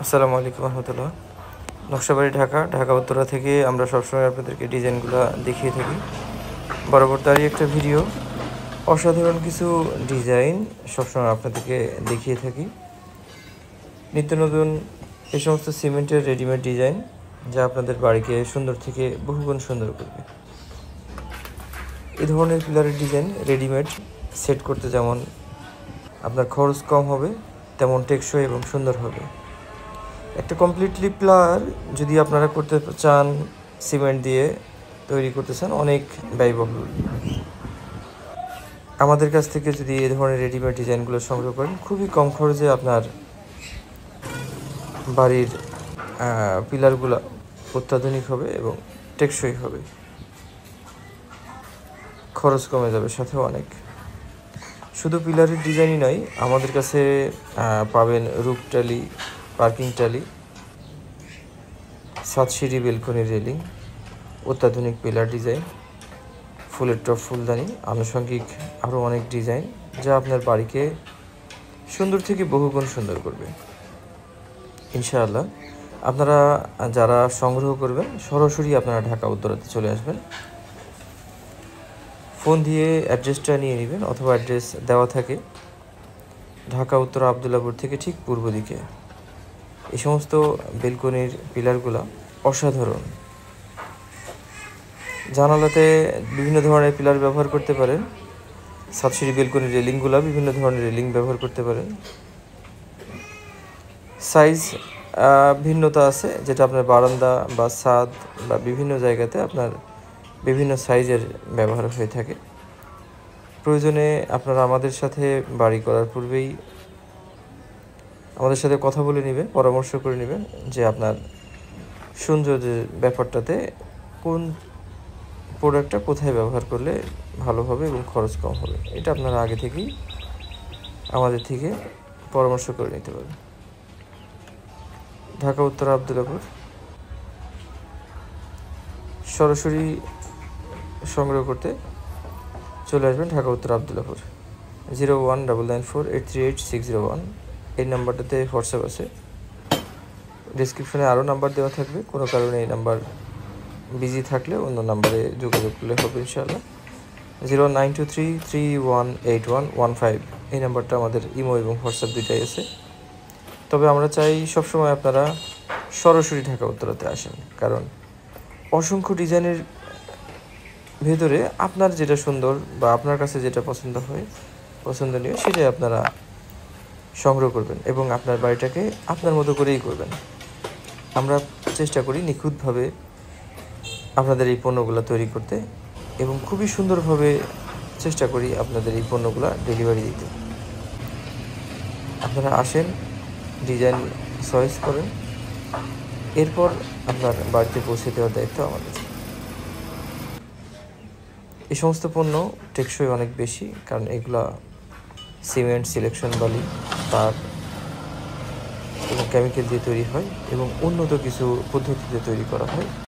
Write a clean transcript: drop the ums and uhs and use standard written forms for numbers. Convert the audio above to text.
আসসালামু আলাইকুম রহমতুল্লাহ। নকশাবাড়ি ঢাকা উত্তরা থেকে আমরা সবসময় আপনাদেরকে ডিজাইনগুলো দেখিয়ে থাকি। বরাবর তারই একটা ভিডিও, অসাধারণ কিছু ডিজাইন সবসময় আপনাদেরকে দেখিয়ে থাকি। নিত্য নতুন এই সমস্ত সিমেন্টের রেডিমেড ডিজাইন, যা আপনাদের বাড়িকে সুন্দর থেকে বহুগুণ সুন্দর করবে। এই ধরনের পিলারের ডিজাইন রেডিমেড সেট করতে যেমন আপনার খরচ কম হবে, তেমন টেকসই এবং সুন্দর হবে। একটা কমপ্লিটলি পিলার যদি আপনারা করতে চান, সিমেন্ট দিয়ে তৈরি করতে চান, অনেক ব্যয়বহুল। আমাদের কাছ থেকে যদি এই ধরনের রেডিমেড ডিজাইনগুলো সংগ্রহ করেন, খুবই কম খরচে আপনার বাড়ির পিলারগুলো অত্যাধুনিক হবে এবং টেকসই হবে, খরচ কমে যাবে সাথেও অনেক। শুধু পিলারের ডিজাইনই নয়, আমাদের কাছে পাবেন রুফ টালি, পার্কিং টালি, সাতসিঁড়ি বেলকনি রেলিং, অত্যাধুনিক পিলার ডিজাইন, ফুলের টপ ফুলদানি, আনুষঙ্গিক আরও অনেক ডিজাইন, যা আপনার বাড়িকে সুন্দর থেকে বহুগুণ সুন্দর করবে ইনশাআল্লাহ। আপনারা যারা সংগ্রহ করবেন, সরাসরি আপনারা ঢাকা উত্তরাতে চলে আসবেন। ফোন দিয়ে অ্যাড্রেসটা নিয়ে নেবেন, অথবা অ্যাড্রেস দেওয়া থাকে ঢাকা উত্তরা আবদুল্লাপুর থেকে ঠিক পূর্ব দিকে। এই সমস্ত বেলকনির পিলারগুলো অসাধারণ। জানালাতে বিভিন্ন ধরনের পিলার ব্যবহার করতে পারেন, সাতসিঁড়ি বেলকনির রেলিংগুলো বিভিন্ন ধরনের রেলিং ব্যবহার করতে পারেন। সাইজ ভিন্নতা আছে, যেটা আপনার বারান্দা বা ছাদ বা বিভিন্ন জায়গাতে আপনার বিভিন্ন সাইজের ব্যবহার হয়ে থাকে। প্রয়োজনে আপনারা আমাদের সাথে বাড়ি করার পূর্বেই আমাদের সাথে কথা বলে নেবেন, পরামর্শ করে নেবেন যে আপনার সৌন্দর্যের ব্যাপারটাতে কোন প্রোডাক্টটা কোথায় ব্যবহার করলে ভালো হবে এবং খরচ কম হবে। এটা আপনারা আগে থেকেই আমাদের থেকে পরামর্শ করে নিতে পারেন। ঢাকা উত্তর আবদুল্লাপুর, সরাসরি সংগ্রহ করতে চলে আসবেন ঢাকা উত্তর আবদুল্লাপুর। 019948380601 এই নাম্বারটাতে হোয়াটসঅ্যাপ আছে। ডিসক্রিপশনে আরও নাম্বার দেওয়া থাকবে, কোনো কারণে এই নাম্বার বিজি থাকলে অন্য নাম্বারে যোগাযোগ করলে হবে ইনশাআল্লাহ। 09233318115 এই নাম্বারটা আমাদের ইমো এবং হোয়াটসঅ্যাপ দুইটাই আছে। তবে আমরা চাই সবসময় আপনারা সরাসরি ঢাকা উত্তরাতে আসেন, কারণ অসংখ্য ডিজাইনের ভেতরে আপনার যেটা সুন্দর বা আপনার কাছে যেটা পছন্দনীয়, সেটাই আপনারা সংগ্রহ করবেন এবং আপনার বাড়িটাকে আপনার মতো করেই করবেন। আমরা চেষ্টা করি নিখুঁতভাবে আপনাদের এই পণ্যগুলো তৈরি করতে এবং খুবই সুন্দরভাবে চেষ্টা করি আপনাদের এই পণ্যগুলো ডেলিভারি দিতে। আপনারা আসেন, ডিজাইন চয়েস করেন, এরপর আপনার বাড়িতে পৌঁছে দেওয়ার দায়িত্ব আমাদের। এই সমস্ত পণ্য টেকসই অনেক বেশি, কারণ এগুলা সিমেন্ট, সিলেকশন বালি, তার এবং কেমিক্যাল দিয়ে তৈরি হয় এবং উন্নত কিছু পদ্ধতিতে তৈরি করা হয়।